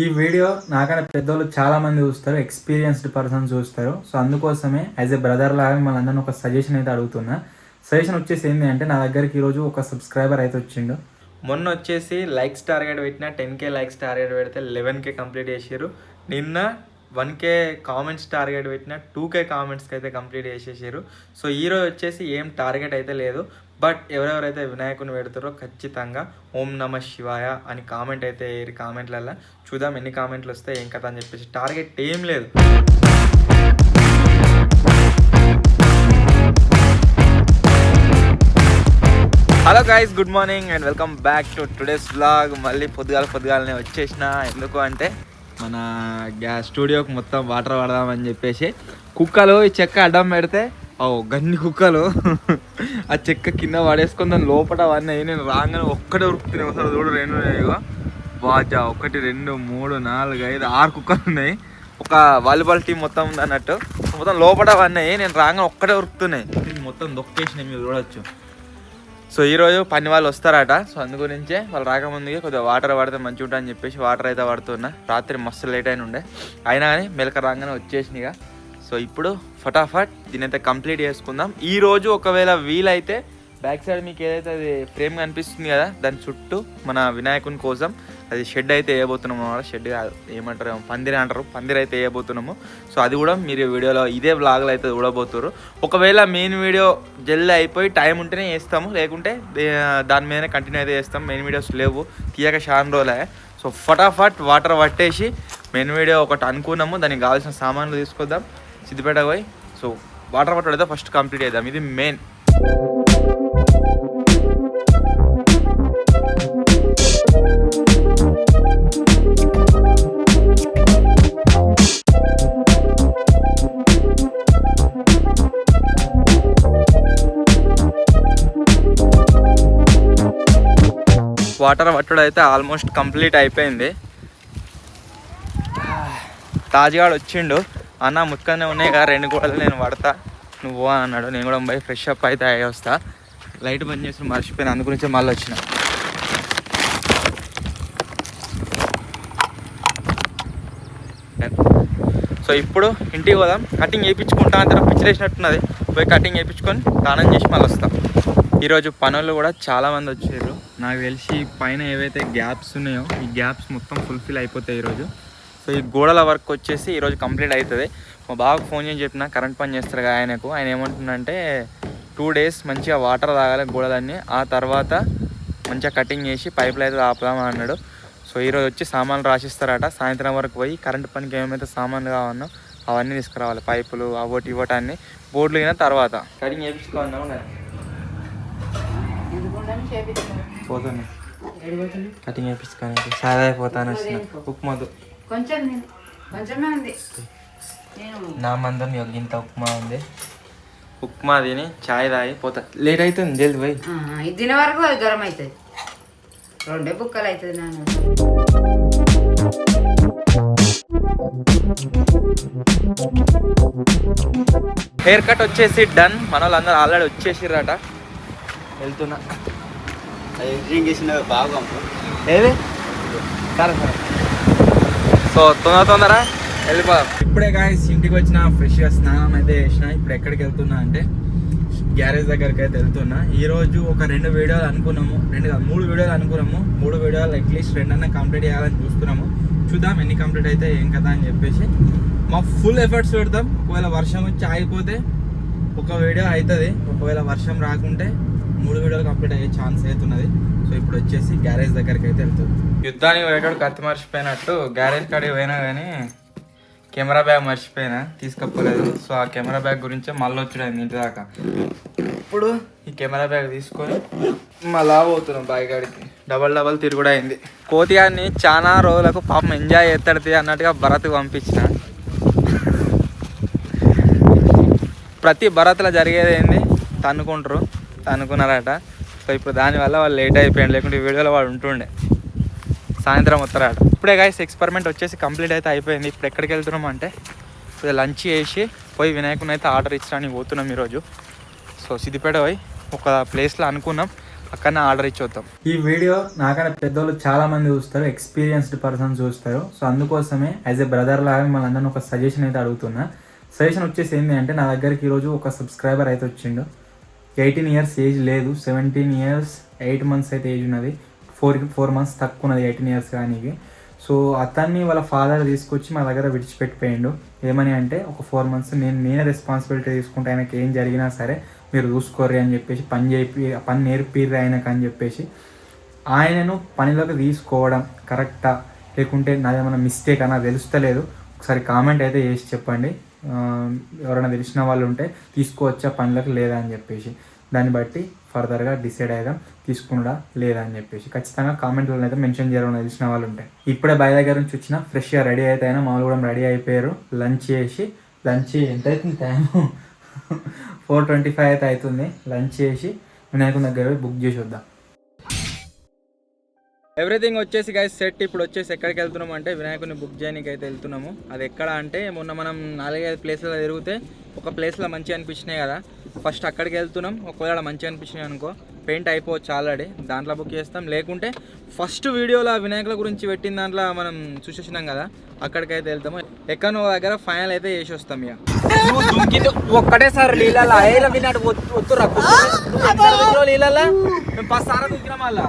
ఈ వీడియో నాకన్నా పెద్దోళ్ళు చాలా మంది చూస్తారు, ఎక్స్పీరియన్స్డ్ పర్సన్స్ చూస్తారు. సో అందుకోసమే యాజ్ ఎ బ్రదర్ లాగా మిమ్మల్ని అందరినీ ఒక సజెషన్ అయితే అడుగుతున్నా. సజెషన్ వచ్చేసి ఏంటి అంటే, నా దగ్గరికి ఈరోజు ఒక సబ్స్క్రైబర్ అయితే వచ్చిండు. మొన్న వచ్చేసి లైక్స్ టార్గెట్ పెట్టిన 10K లైక్స్ టార్గెట్ పెడితే 11K కంప్లీట్ చేసారు. నిన్న 1K కామెంట్స్ టార్గెట్ పెట్టిన 2K కామెంట్స్కి అయితే కంప్లీట్ చేసేసారు. సో ఈరోజు వచ్చేసి ఏం టార్గెట్ అయితే లేదు, బట్ ఎవరెవరైతే వినాయకుని పెడతారో ఖచ్చితంగా ఓం నమ శివాయ అని కామెంట్ అయితే వేయరు. కామెంట్లలో చూద్దాం ఎన్ని కామెంట్లు వస్తాయి ఏం కథ అని చెప్పేసి. టార్గెట్ ఏం లేదు. Hello guys, good morning and welcome back to today's vlog. మళ్ళీ పొద్దుగాలనే వచ్చేసిన. ఎందుకు అంటే మన స్టూడియోకి మొత్తం వాటర్ పడదామని చెప్పేసి కుక్కలు ఈ చెక్క అడ్డం పెడితే గన్ని కుక్కలు ఆ చెక్క కింద పడేసుకొని దాని లోపల అవన్నీ నేను రాగానే ఒక్కడే ఉరుకుతున్నాయి. ఒకసారి చూడు, 2 బాజా 1 2 3 4 5 6 కుక్కలు ఉన్నాయి. ఒక వాలీబాల్ టీం మొత్తం ఉంది అన్నట్టు. మొత్తం లోపల అవన్నీ నేను రాగానే ఒక్కడే ఉరుకుతున్నాయి. మొత్తం దొక్కేసినాయి, మీరు చూడొచ్చు. సో ఈరోజు పని వాళ్ళు వస్తారట. సో అందు గురించే వాళ్ళు రాకముందుగా కొద్దిగా వాటర్ పడితే మంచిగా ఉంటుంది అని చెప్పేసి వాటర్ అయితే పడుతున్నా. రాత్రి మస్తు లేట్ అయిన ఉండే, అయినా కానీ మెలక రాగానే వచ్చేసినాయిగా. సో ఇప్పుడు ఫటాఫట్ దీనైతే కంప్లీట్ చేసుకుందాం. ఈరోజు ఒకవేళ వీలైతే బ్యాక్ సైడ్ మీకు ఏదైతే అది ఫ్రేమ్ కనిపిస్తుంది కదా, దాని చుట్టూ మన వినాయకుని కోసం అది షెడ్ అయితే వేయబోతున్నాము. షెడ్ ఏమంటారు, పందిరి అంటారు, పందిరి అయితే వేయబోతున్నాము. సో అది కూడా మీరు వీడియోలో ఇదే వ్లాగ్లో అయితే చూడబోతున్నారు. ఒకవేళ మెయిన్ వీడియో జల్దీ అయిపోయి టైం ఉంటేనే వేస్తాము, లేకుంటే దాని మీదనే కంటిన్యూ అయితే చేస్తాం. మెయిన్ వీడియోస్ లేవు, తీయక చాలా రోజులే. సో ఫటాఫట్ వాటర్ పట్టేసి మెయిన్ వీడియో ఒకటి అనుకున్నాము, దానికి కావాల్సిన సామాన్లు తీసుకొద్దాం, సిద్దిపేట పోయి. సో వాటర్ పట్టడం అయితే ఫస్ట్ కంప్లీట్ చేద్దాం, ఇది మెయిన్. వాటర్ పట్టడం అయితే ఆల్మోస్ట్ కంప్లీట్ అయిపోయింది. తాజ్గాడు వచ్చిండు, అన్న ముక్కనే ఉన్నాయి కదా 2 గోడలు నేను పడతా నువ్వు అన్నాడు. నేను కూడా పోయి ఫ్రెష్ అప్ అయితే అయ్యి వస్తా. లైట్ బంద్ చేసి మర్చిపోయాను, అందు గురించి మళ్ళీ వచ్చిన. సో ఇప్పుడు ఇంటికి పోదాం. కటింగ్ వేయించుకుంటా అంతా పిచ్చిలేసినట్టున్నది. పోయి కటింగ్ వేయించుకొని స్నానం చేసి మళ్ళీ వస్తాం. ఈరోజు పనులు కూడా చాలామంది వచ్చారు. నాకు తెలిసి పైన ఏవైతే గ్యాప్స్ ఉన్నాయో ఈ గ్యాప్స్ మొత్తం ఫుల్ఫిల్ అయిపోతాయి ఈరోజు. సో ఈ గోడల వర్క్ వచ్చేసి ఈరోజు కంప్లీట్ అవుతుంది. మా బాగా ఫోన్ చేసి చెప్పిన, కరెంట్ పని చేస్తారు కదా ఆయనకు. ఆయన ఏమంటుందంటే 2 days మంచిగా వాటర్ తాగాలి గోడలన్నీ, ఆ తర్వాత మంచిగా కటింగ్ చేసి పైపులు అయితే ఆపుదామని అన్నాడు. సో ఈరోజు వచ్చి సామాన్లు రాసిస్తారట. సాయంత్రం వరకు పోయి కరెంట్ పనికి ఏమైతే సామాన్లు కావాలన్నా అవన్నీ తీసుకురావాలి. పైపులు అవోటి ఇవ్వటి అన్నీ బోర్డులు అయిన తర్వాత కటింగ్ చేయించుకోన్నాము. పోతాను కటింగ్ చేయించుకోని సాదా అయిపోతాను. వచ్చిన ఉప్మాదు నా మందం ఇంత ఉప్మా ఉంది. ఉప్మా తిని చాయ్ తాగి పోతా. లేట్ అవుతుంది జల్ది పోయి. తినే వరకు అది గరం అవుతుంది, 2 బుక్కలు అవుతుంది. నాన్న హెయిర్ కట్ వచ్చేసి డన్. మన వాళ్ళందరూ ఆల్రెడీ వచ్చేసిర్రట. వెళ్తున్నా. బాగా ఏది సరే. సో తొందర వెళ్ళిపోదాం. ఇప్పుడే గాయస్ ఇంటికి వచ్చిన, ఫ్రెష్గా స్నానం అయితే చేసిన. ఇప్పుడు ఎక్కడికి వెళ్తున్నా అంటే గ్యారేజ్ దగ్గరికి అయితే వెళ్తున్నా. ఈరోజు ఒక 2 వీడియోలు అనుకున్నాము, 3 వీడియోలు అనుకున్నాము. 3 వీడియోలు అట్లీస్ట్ 2 అన్నా కంప్లీట్ చేయాలని చూస్తున్నాము. చూద్దాం ఎన్ని కంప్లీట్ అయితే ఏం కదా అని చెప్పేసి మా ఫుల్ ఎఫర్ట్స్ పెడతాం. ఒకవేళ వర్షం వచ్చి ఆగిపోతే ఒక వీడియో అవుతుంది, ఒకవేళ వర్షం రాకుంటే 3 వీడియోలు కంప్లీట్ అయ్యే ఛాన్స్ అవుతున్నది. సో ఇప్పుడు వచ్చేసి గ్యారేజ్ దగ్గరికి అయితే వెళ్తుంది. యుద్ధానికి పోయేటోడు కత్తి మర్చిపోయినట్టు గ్యారేజ్ కాడికి పోయినా కానీ కెమెరా బ్యాగ్ మర్చిపోయినా, తీసుకపోలేదు. సో ఆ కెమెరా బ్యాగ్ గురించే మళ్ళీ వచ్చాడు ఇంటి దాకా. ఇప్పుడు ఈ కెమెరా బ్యాగ్ తీసుకొని మళ్ళా పోతున్నాం బాయ్ కాడికి. డబల్ తిరుగుడు అయింది. కోతిగాడిని చాలా రోజులకు పాపం ఎంజాయ్ చేస్తాడు అన్నట్టుగా భరత్కి పంపించిన. ప్రతి భరత్లో జరిగేది ఏంది, తన్నుకున్నారట. సో ఇప్పుడు దానివల్ల వాళ్ళు లేట్ అయిపోయాడు, లేకుంటే వీడియోలో వాడు ఉంటుండే. సాయంత్రం వస్తారట. ఇప్పుడే గాయస్ ఎక్స్పెరిమెంట్ వచ్చేసి కంప్లీట్ అయితే అయిపోయింది. ఇప్పుడు ఎక్కడికి వెళ్తున్నాం అంటే ఇప్పుడు లంచ్ చేసి పోయి వినాయకుని అయితే ఆర్డర్ ఇచ్చడానికి పోతున్నాం ఈరోజు. సో సిద్దిపేట పోయి ఒక ప్లేస్లో అనుకున్నాం, అక్కడనే ఆర్డర్ ఇచ్చి వద్దాం. ఈ వీడియో నాకన్నా పెద్దోళ్ళు చాలా మంది చూస్తారు, ఎక్స్పీరియన్స్డ్ పర్సన్ చూస్తారు. సో అందుకోసమే యాజ్ ఎ బ్రదర్ లాగా మిమ్మల్ని అందరినీ ఒక సజెషన్ అయితే అడుగుతున్నా. సజెషన్ వచ్చేసి ఏంటి అంటే, నా దగ్గరికి ఈరోజు ఒక సబ్స్క్రైబర్ అయితే వచ్చిండు. 18 years ఏజ్ లేదు, 17 years 8 months అయితే ఏజ్ ఉన్నది. 4 months తక్కువ ఉన్నది 18 years కానీ. సో అతన్ని వాళ్ళ ఫాదర్ తీసుకొచ్చి మా దగ్గర విడిచిపెట్టిపోయిండు. ఏమని అంటే, ఒక 4 months నేనే రెస్పాన్సిబిలిటీ తీసుకుంటే ఆయనకి ఏం జరిగినా సరే మీరు చూసుకోర్రి అని చెప్పేసి, పని నేర్పిర్రి ఆయనకు అని చెప్పేసి, ఆయనను పనిలోకి తీసుకోవడం కరెక్టా లేకుంటే నాదేమన్నా మిస్టేక్ అన్నా తెలుస్తలేదు. ఒకసారి కామెంట్ అయితే చేసి చెప్పండి. ఎవరైనా తెలిసిన వాళ్ళు ఉంటే తీసుకోవచ్చా పనిలోకి లేదా అని చెప్పేసి, దాన్ని బట్టి ఫర్దర్గా డిసైడ్ అయ్యాం తీసుకున్నాడా లేదా అని చెప్పేసి. ఖచ్చితంగా కామెంట్లో అయితే మెన్షన్ చేయడం తెలిసిన వాళ్ళు ఉంటాయి. ఇప్పుడే బయ దగ్గర నుంచి వచ్చిన ఫ్రెష్గా రెడీ అయితే అయినా, మామూలు కూడా రెడీ అయిపోయారు. లంచ్ ఎంత అవుతుంది టైము? 4:25 అయితే అవుతుంది. లంచ్ చేసి వినాయకుని దగ్గర బుక్ చేసి వద్దాం. ఎవ్రీథింగ్ వచ్చేసి గైస్ సెట్. ఇప్పుడు వచ్చేసి ఎక్కడికి వెళ్తున్నాము అంటే, వినాయకుని బుక్ చేయడానికి అయితే వెళ్తున్నాము. అది ఎక్కడ అంటే, మొన్న మనం 4-5 ప్లేస్లలో తిరిగితే ఒక ప్లేస్లో మంచిగా అనిపించినాయి కదా, ఫస్ట్ అక్కడికి వెళ్తున్నాం. ఒకవేళ మంచిగా అనిపించినాయి అనుకో, పెయింట్ అయిపోవచ్చు ఆల్రెడీ, దాంట్లో బుక్ చేస్తాం. లేకుంటే ఫస్ట్ వీడియోలో వినాయకుల గురించి పెట్టిన దాంట్లో మనం చూసేసినాం కదా, అక్కడికైతే వెళ్తాము. ఎక్కడో దగ్గర ఫైనల్ అయితే చేసి వస్తాం. ఇక ఒక్కటేసారి నీళ్ళ నీళ్ళ మేము 10 సార్లు దుక్కినాం. మళ్ళా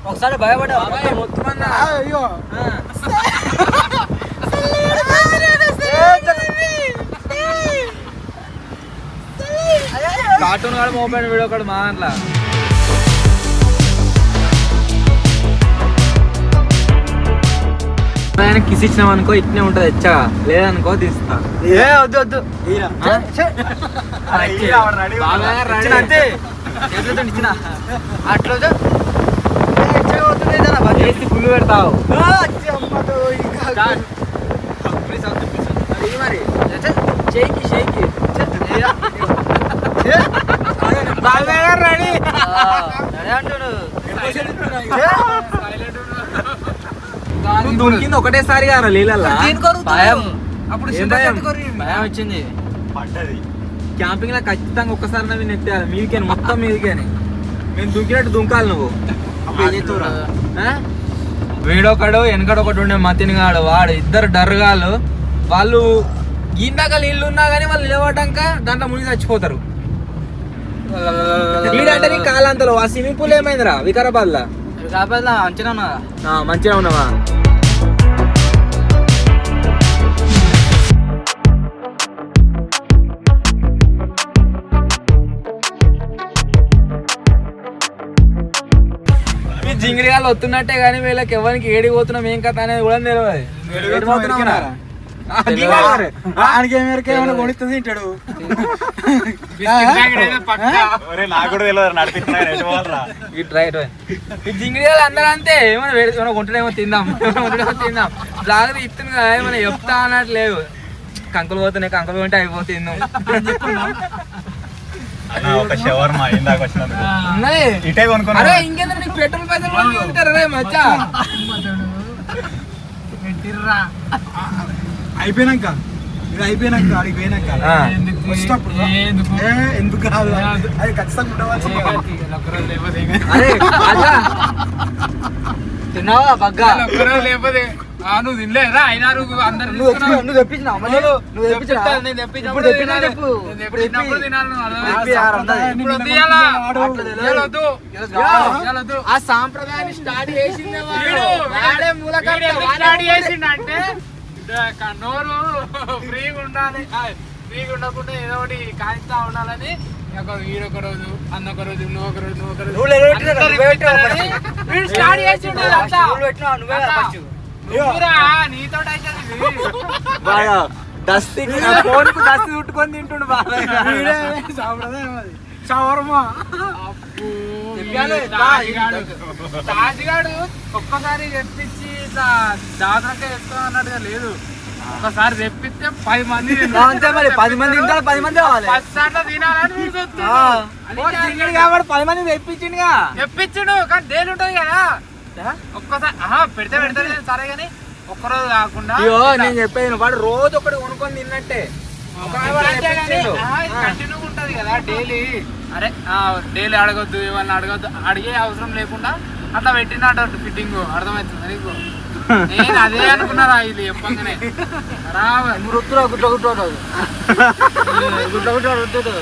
ఒకసారి భయపడ్డా కార్టూన్ కాదు, మొబైల్ వీడియో కాదు మా దాంట్లో. ఆయన కిస్ ఇచ్చినాం అనుకో ఇట్నే ఉంటది ఎచ్చా, లేదనుకో తీస్తా. వద్దు అట్లా ఫుల్ పెడతావు మరి షేకి దొరికింది ఒకటేసారి కదా నీళ్ళల్లా. భయం వచ్చింది. క్యాంపింగ్ లో ఖచ్చితంగా ఒక్కసారి నవ్వు ఎత్తాలి మీదికేని, మొత్తం మీదికేని. మేము దుంకినట్టు దుంకాలి నువ్వు. వీడొకడు వెనకడు ఒకటి ఉండే మతినిగాడు, వాడు ఇద్దరు డర్గాళ్ళు. వాళ్ళు ఇందాక నీళ్ళు ఉన్నా కానీ వాళ్ళు నిలబడ్డాక దాంట్లో మునిగి చచ్చిపోతారు. వీడంటే నీ కాలంతలో ఆ స్విమ్మింగ్ పూల్ ఏమైందిరా వికారాబాద్ లా? మంచిగా ఉన్నావా? ఈ జింగిరిగాలు వస్తున్నట్టే కానీ వీళ్ళకి ఎవరికి ఏడికి పోతున్నాం ఏం కథ అనేది కూడా తెలియదు. జింగిరిగాలు అందరూ అంతే, ఏమైనా కొంటేమో తిందాం, జాగ్రత్త ఇస్తుంది కదా, ఏమైనా చెప్తా అన్నట్టు లేవు. కంకులు పోతున్నాయి, కంకులు కొంటే అయిపోతుంది. ఇంకేంద్ర నీకు పెట్రోల్ పైసలు ఉంటారు రే మచ్చా. అయిపోయినాక అడిగి పోయినాక ఎందుకు రాదు, అది ఖచ్చితంగా తిన్నావా బగ్గా? లేకపోతే నువ్వు తినలేదా? అయినా నువ్వు అందరు నువ్వు తెప్పించినావు. ఆ సాంప్రదాయాన్ని స్టార్ట్ చేసిందంటే నోరు ఫ్రీగా ఉండాలి, ఫ్రీగా ఉండకుండా ఏదో ఒకటి కాయిస్తా ఉండాలని వీడొక రోజు అన్నొక రోజు నువ్వొక రోజు నీతో దస్తి చుట్టుకొని తింటుండు బాగా. తాజిగాడు ఒక్కసారి తెప్పించి ఇట్లా జాగ్రత్తగా వేసుకో అన్నట్టుగా లేదు. ఒకసారి తెప్పిస్తే 10 మంది 10 మంది తింటారు, 10 మంది కావాలి. 10 మంది తెప్పించిండు కానీ డైలీ ఉంటది కదా. ఒక్కసారి పెడితే సరే కానీ ఒక్కరోజు కాకుండా నేను చెప్పేది వాడు రోజు ఒకటి కొనుక్కొని తిన్నట్టే కంటిన్యూ ఉంటది కదా డైలీ. అరే డైలీ అడగొద్దు, ఇవన్నీ అడగొద్దు, అడిగే అవసరం లేకుండా అట్లా పెట్టినట్టు ఫిట్టింగ్. అర్థమవుతుంది నీకు? నేను అదే అనుకున్నారా ఇది చెప్పగానే గుర్తురా గుట్ల గుట్ల గుట్ల గుట్ల గుర్తు.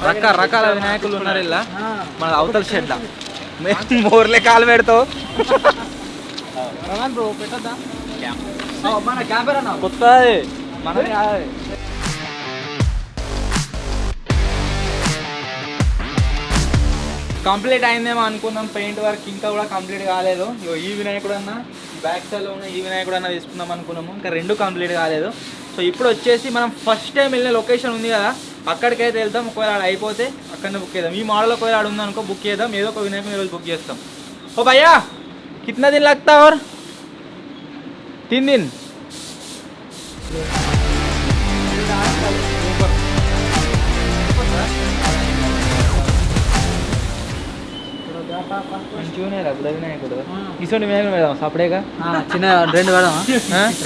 రకరకాల వినాయకులు ఉన్నారు ఇలా మన అవతల షెడ్ మోర్లే కాలు పెడతావు బ్రో పెట్టద్దా మన కెమెరా కొత్త మనది కాదు. కంప్లీట్ అయిందేమో అనుకున్నాం పెయింట్ వర్క్, ఇంకా కూడా కంప్లీట్ కాలేదు. ఈ వినాయకుడు అన్న బ్యాక్ సైడ్లో ఉన్న ఈ వినాయకుడు అన్న తీసుకుందాం అనుకున్నాము, ఇంకా రెండు కంప్లీట్ కాలేదు. సో ఇప్పుడు వచ్చేసి మనం ఫస్ట్ టైం వెళ్ళిన లొకేషన్ ఉంది కదా, అక్కడికైతే వెళ్తాం. ఒకవేళ ఆడ అయిపోతే అక్కడనే బుక్ చేద్దాం. ఈ మోడల్ ఒకవేళ ఆడ ఉందనుకో బుక్ చేద్దాం, ఏదో ఒక వినాయకుని ఈరోజు బుక్ చేస్తాం. ఓ భయ్యా కిतना दिन लगता और 3 दिन మంచిగానే రబ్బుల వినాయకుడు. ఇటువంటి వినాయకుడు పెడదాం సపరేగా చిన్న 2 పెడదామా?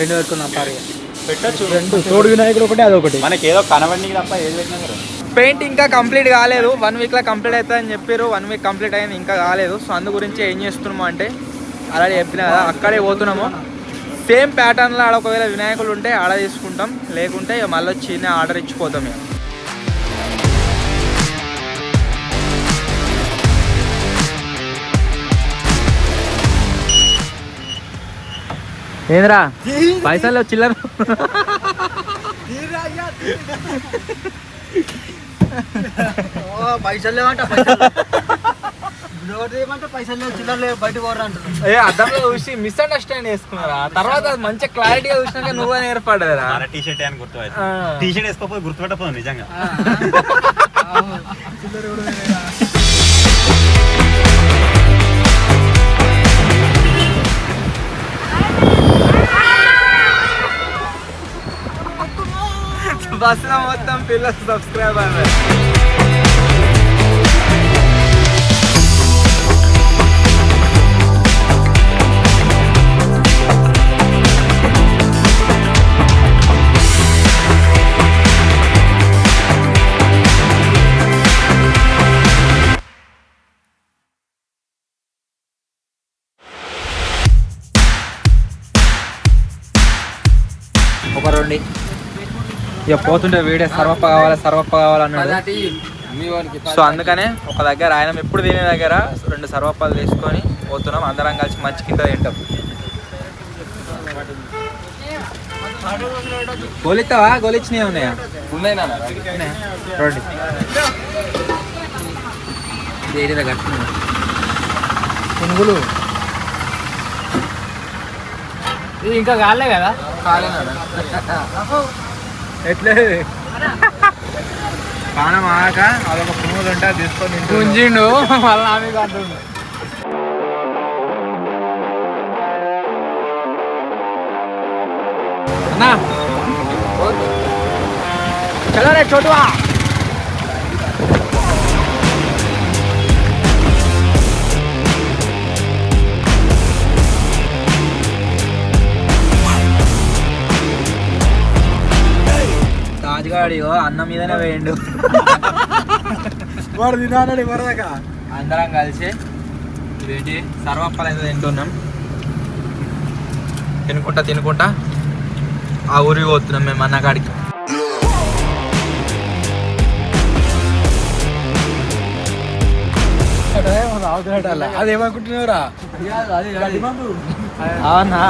2 పెట్టుకుందాం పారిగా. పెట్టచ్చు. 2 తోడు వినాయకుడు ఒకటి అదొకటి. మనకి ఏదో కనబడి తప్ప ఏది పెట్టినా కూడా. పెయింట్ ఇంకా కంప్లీట్ కాలేదు, 1 వీక్లో కంప్లీట్ అవుతుందని చెప్పారు. 1 వీక్ కంప్లీట్ అయింది, ఇంకా కాలేదు. సో అందు గురించి ఏం చేస్తున్నాము అంటే అలాగే చెప్పిన కదా, అక్కడే పోతున్నాము. సేమ్ ప్యాటర్న్లో ఆడ ఒకవేళ వినాయకులు ఉంటే ఆడ తీసుకుంటాం, లేకుంటే మళ్ళీ వచ్చి ఆర్డర్ ఇచ్చిపోతాం. మేము ఏంద్రా పైసలు చిల్లర పైసలు లేవంట, పైసలు లేవు, చిల్లర లేవు, బయట పోరా అంటారు. అద్దంలో చూసి మిస్అండర్స్టాండ్ చేసుకున్నారా, తర్వాత మంచిగా క్లారిటీగా చూసినాక నువ్వు అని ఏర్పడరా. టీ షర్ట్ అని గుర్తు, టీ షర్ట్ వేసుకోకపోతే గుర్తుపెట్టపోదు నిజంగా. బస్సులో మొత్తం పిల్లలు సబ్స్క్రైబర్. ఒక 2 ఇక పోతుంటే వీడే సర్వప్ప కావాలన్నాడు. సో అందుకనే ఒక దగ్గర ఆయన ఎప్పుడు తినే దగ్గర 2 సర్వప్పాలు తీసుకొని పోతున్నాం. అందరం కలిసి మంచి కింద తింటాం. గోలిస్తావా? గోలిచ్చినవి ఉన్నాయా? ఉన్నాయి నాన్న. చూడండి ఏరియా కట్టిన పునుగులు ఇది ఇంకా కాలే కదా? ఎట్లే పానం ఆక అదొక పునుగులు ఉంటే తీసుకొని గుంజిండు మళ్ళీ ఆమె కాదు. అన్నా చలో రే చోటువా. రాజుగాడి అన్నం మీదనే వేయండు. వాడు తినాలని వరదాకా అందరం కలిసి ఇదేంటి సర్వప్పలు అయితే తింటున్నాం. తినుకుంటా ఆ ఊరికి పోతున్నాం మేము అన్నగాడికి. అదేమనుకుంటున్నావురా? అవునా?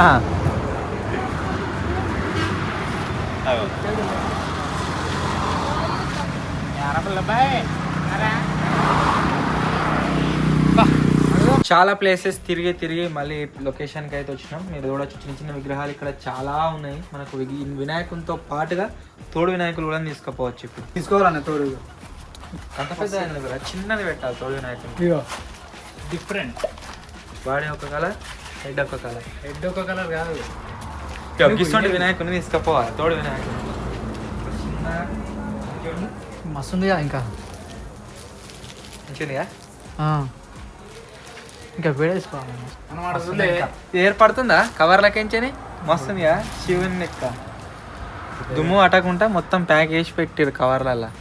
చాలా ప్లేసెస్ తిరిగి మళ్ళీ లొకేషన్కి అయితే వచ్చినాం. మీరు చూడొచ్చు చిన్న చిన్న విగ్రహాలు ఇక్కడ చాలా ఉన్నాయి. మనకు వినాయకునితో పాటుగా తోడు వినాయకులు కూడా తీసుకుపోవచ్చు. ఇప్పుడు తీసుకోవాలన్న తోడు అంత పెద్ద చిన్నది పెట్టాలి తోడు వినాయకుని. డిఫరెంట్. బాడీ ఒక కలర్, హెడ్ ఒక కలర్. హెడ్ ఒక కలర్ కాదు, ఇటువంటి వినాయకుని తీసుకుపోవాలి తోడు వినాయకుని. మస్తుందిగా ఇంకా మంచిగా ఇంకా వేడేసుకోవాలి అనమాట చూడలే. ఇది ఏర్పడుతుందా కవర్ లెక్కించని మస్తుందిగా శివుని లెక్క దుమ్ము అటకుండా మొత్తం ప్యాక్ వేసి పెట్టారు కవర్లల్లా.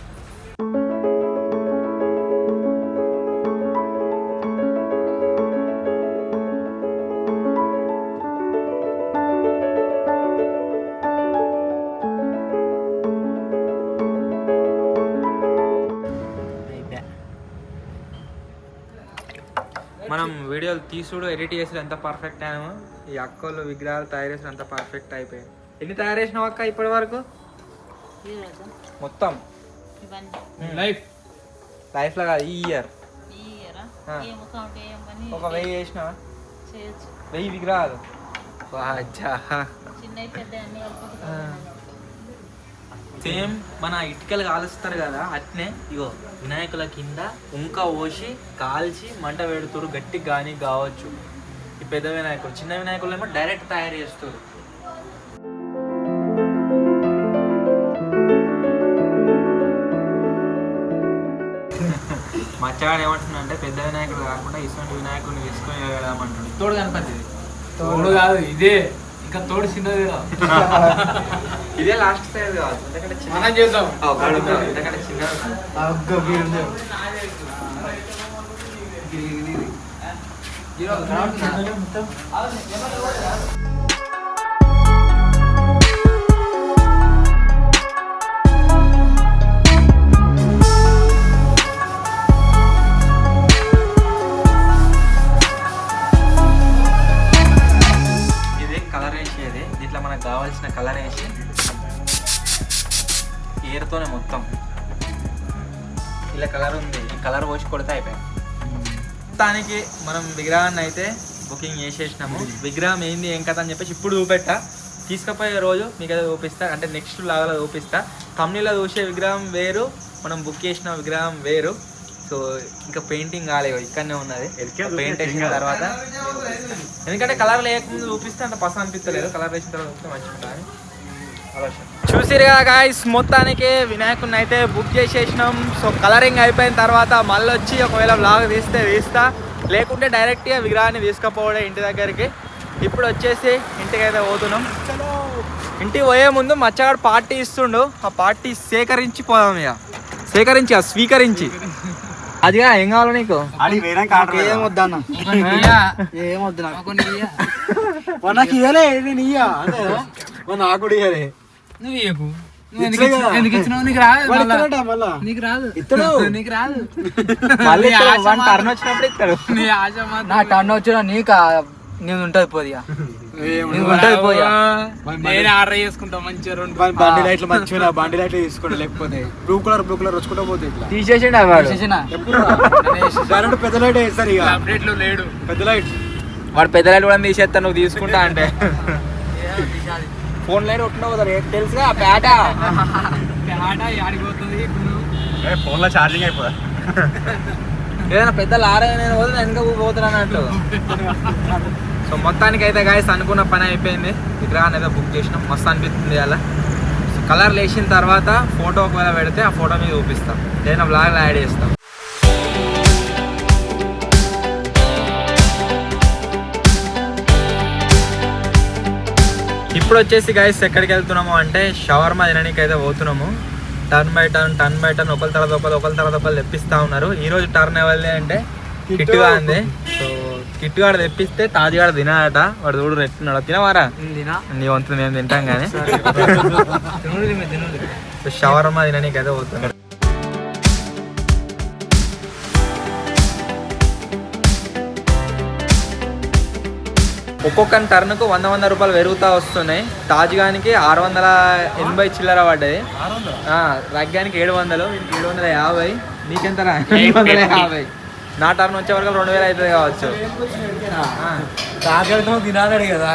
మనం వీడియోలు తీసుడు ఎడిట్ చేసి ఎంత పర్ఫెక్ట్ అయినాము. ఈ అక్కలు విగ్రహాలు తయారు చేసిన అంత పర్ఫెక్ట్ అయిపోయాయి. ఎన్ని తయారు చేసినావు అక్క ఇప్పటి వరకు మొత్తం లైఫ్ లో కాదు ఈ ఇయర్ ఒక 1000 చేసినావా? 1000 విగ్రహాలు. సేమ్ మన ఇటుకలు కాలుస్తారు కదా అట్నే ఇగో వినాయకుల కింద ఉంక పోసి కాల్చి మంట పెడుతురు గట్టిగా కానీ కావచ్చు. ఈ పెద్ద వినాయకులు చిన్న వినాయకులు ఏమో డైరెక్ట్ తయారు చేస్తారు. మచ్చగాడు ఏమంటున్నా అంటే పెద్ద వినాయకుడు కాకుండా ఇటువంటి వినాయకుడిని తీసుకొని వెళ్దామంటుంది. తోడు గణపతి తోడు కాదు ఇదే, ఇంకా తోడు చిన్నది ఇదే లాస్ట్ సైజ్ కాదు ఎందుకంటే మనం చేద్దాం. ఎందుకంటే చిన్నది మనకు కావాల్సిన కలర్ వేసి ఏరుతోనే మొత్తం ఇలా కలర్ ఉంది ఈ కలర్ పోసి కొడితే అయిపోయాయి. మొత్తానికి మనం విగ్రహాన్ని అయితే బుకింగ్ చేసేసినాము. విగ్రహం ఏంది ఏం కథ అని చెప్పేసి ఇప్పుడు చూపెట్టా. తీసుకుపోయే రోజు మీకు అయితే చూపిస్తా, అంటే నెక్స్ట్ లాగా చూపిస్తా. కంపెనీలో చూసే విగ్రహం వేరు, మనం బుక్ చేసిన విగ్రహం వేరు. సో ఇంకా పెయింటింగ్ కాలేదు, ఇక్కడనే ఉన్నది. పెయింట్ వేసిన తర్వాత ఎందుకంటే కలర్ లేకముందు చూపిస్తే అంత పసంद అనిపించలేదు, కలర్ వేసిన తర్వాత చూస్తే మంచిగా ఆలోచన. చూసిరుగా గాయ్స్, మొత్తానికి వినాయకుడిని అయితే బుక్ చేసేసినాం. సో కలరింగ్ అయిపోయిన తర్వాత మళ్ళీ వచ్చి ఒకవేళ వ్లాగ్ తీస్తా, లేకుంటే డైరెక్ట్గా విగ్రహాన్ని తీసుకుపోవడే ఇంటి దగ్గరికి. ఇప్పుడు వచ్చేసి ఇంటికి అయితే పోతున్నాం. ఇంటికి పోయే ముందు మచ్చగాడు పార్టీ ఇస్తుండు, ఆ పార్టీ సేకరించి పోదాం. ఇక స్వీకరించి అదిగా ఏం కావాలి నీకు? ఏమొద్దు నాకు ఇవ్వలే, నేను ఇయ్యా నాకు కూడా ఇవ్వలే. నువ్వు ఇయ్యకు, ఎందుకు ఇచ్చినావు? నీకు రాదు, నీకు రాదు, నీకు రాదు. టర్న్ వచ్చినప్పుడు ఇస్తాడు. నీ ఆశ నా టర్న్ వచ్చినా నీకు నేను ఉంటది పోదిగా, నేను ఆర్డర్ చేసుకుంటా మంచిగా. రెండు బండి లైట్లు మంచిగా, బండి లైట్లు తీసుకోండి, లేకపోతే బ్లూ కలర్ వచ్చుకుంటా పోతే తీసేసిండు. పెద్ద లైట్ వేస్తారు ఇక, అప్డేట్ లో లేడు. పెద్ద లైట్ వాడు పెద్ద లైట్ కూడా తీసేస్తా నువ్వు తీసుకుంటా అంటే. ఫోన్ లైట్ ఉంటున్నావు తెలుసుగా పేట ఆడిపోతుంది. ఫోన్ లో ఛార్జింగ్ అయిపోదా, ఏదైనా పెద్ద లారీ నేను పోతే వెనక పోతున్నా అన్నట్టు. సో మొత్తానికి అయితే గాయస్ అనుకున్న పని అయిపోయింది. విగ్రహాన్ని అయితే బుక్ చేసినాం, మస్తు అనిపిస్తుంది అలా. సో కలర్ వేసిన తర్వాత ఫోటో ఒకవేళ పెడితే ఆ ఫోటో మీద చూపిస్తాం, ఏదైనా బ్లాగ్లో యాడ్ చేస్తాం. ఇప్పుడు వచ్చేసి గాయస్ ఎక్కడికి వెళ్తున్నాము అంటే షవర్మా తినడానికి అయితే పోతున్నాము. టర్న్ బై టర్న్ ఒకరి తర్వాత ఒకరు తెప్పిస్తూ ఉన్నారు. ఈరోజు టర్న్ ఎవరిది అంటే కిట్టుగా ఉంది. సో కిట్టుగాడు తెప్పిస్తే తాజుగాడు తినాడట. వాడు చూడు ఎట్టున్నాడు, తినవారా? నీ వంతు మేము తింటాం కానీ. షవర్మా తినడానికి అయితే పోతున్నాడు. ఒక్కొక్క టర్న్కు 100 రూపాయలు పెరుగుతూ వస్తున్నాయి. తాజ్గానికి 680 చిల్లర పడ్డది, రగ్గానికి 700, 750. నీకెంత? 850. నా టర్న్ వచ్చే వరకు 2000 అవుతుంది కావచ్చు. తినాలి కదా,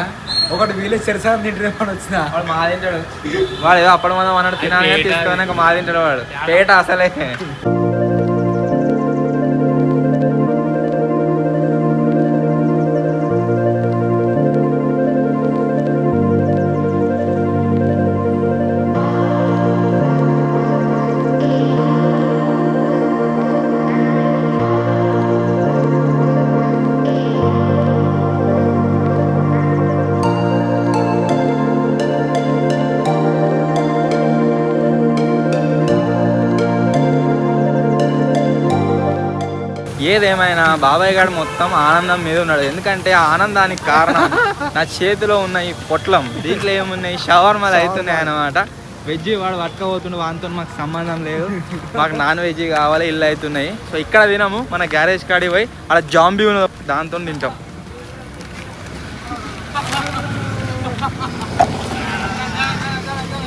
ఒకటి వీళ్ళు చెరసారి తింటే వచ్చిన వాడు మా తింటాడు. వాడు ఏదో అప్పుడు మనం అన్నాడు తినాలి తీసుకోవడానికి, మా తింటాడు వాడు. పేట అసలే. ఏదేమైనా బాబాయ్ గారు మొత్తం ఆనందం మీద ఉన్నాడు. ఎందుకంటే ఆ ఆనందానికి కారణం నా చేతిలో ఉన్న ఈ పొట్లం. దీంట్లో ఏమున్నాయి, షవర్మాలు అవుతున్నాయి అన్నమాట. వెజ్ వాడు పట్టుకపోతుండే, వానితో మాకు సంబంధం లేదు. మాకు నాన్ వెజ్ కావాలి, ఇల్లు అవుతున్నాయి. సో ఇక్కడ తినము, మన గ్యారేజ్ కాడికి పోయి అలా జాంబీ దాంతో తింటాం.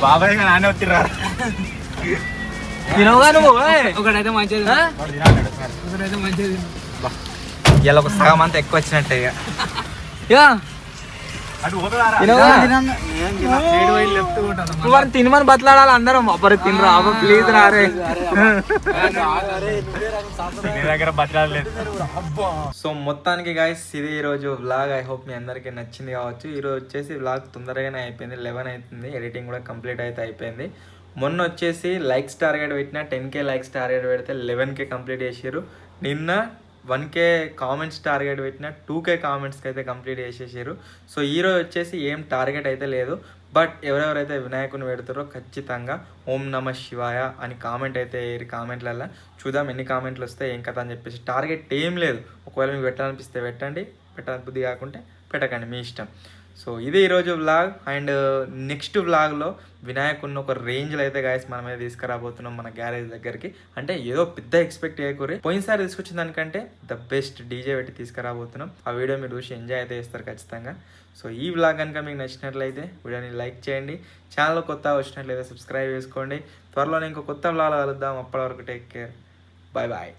బాబాయ్ గారు నానే వచ్చిర్రా తినవుగా నువ్వు. ఒకటైతే మంచిది, ఒకటైతే మంచిది. ఇలా ఒక సగం అంతా ఎక్కువ వచ్చినట్టే ఇక తినమని బతలాడాలి అందరం. అప్పటి తినరా అబ్బా ప్లీజ్ రారే. దగ్గర బతలాడలేదు. సో మొత్తానికి గాయస్ ఇది ఈరోజు వ్లాగ్. ఐ హోప్ మీ అందరికీ నచ్చింది కావచ్చు. ఈరోజు వచ్చేసి వ్లాగ్ తొందరగానే అయిపోయింది, 11 అవుతుంది. ఎడిటింగ్ కూడా కంప్లీట్ అయితే అయిపోయింది. మొన్న వచ్చేసి లైక్స్ టార్గెట్ పెట్టిన 10K లైక్స్ టార్గెట్ పెడితే 11K కంప్లీట్ చేసారు. నిన్న 1K కామెంట్స్ టార్గెట్ పెట్టిన 2K కామెంట్స్కి అయితే కంప్లీట్ చేసేసారు. సో ఈరోజు వచ్చేసి ఏం టార్గెట్ అయితే లేదు. బట్ ఎవరెవరైతే వినాయకుని పెడతారో ఖచ్చితంగా ఓం నమ శివాయ అని కామెంట్ అయితే కామెంట్లలో చూద్దాం ఎన్ని కామెంట్లు వస్తాయి ఏం కథ అని చెప్పేసి. టార్గెట్ ఏం లేదు, ఒకవేళ మీకు పెట్టాలనిపిస్తే పెట్టండి, పెట్టబుద్ధి కాకుంటే పెట్టకండి, మీ ఇష్టం. సో ఇది ఈరోజు వ్లాగ్. అండ్ నెక్స్ట్ వ్లాగ్లో వినాయకుడిని ఒక రేంజ్లో అయితే గాయస్ మనం అయితే తీసుకురాబోతున్నాం మన గ్యారేజ్ దగ్గరికి. అంటే ఏదో పెద్ద ఎక్స్పెక్ట్ చేయకూరి, పోయినసారి తీసుకొచ్చిన దానికంటే ద బెస్ట్ డీజే పెట్టి తీసుకురాబోతున్నాం. ఆ వీడియో మీరు చూసి ఎంజాయ్ అయితే చేస్తారు ఖచ్చితంగా. సో ఈ వ్లాగ్ కనుక మీకు నచ్చినట్లయితే వీడియోని లైక్ చేయండి, ఛానల్ కొత్త వచ్చినట్లయితే సబ్స్క్రైబ్ చేసుకోండి. త్వరలోనే ఇంకో కొత్త వ్లాగ్ కలుద్దాం. అప్పటి వరకు టేక్ కేర్, బాయ్ బాయ్.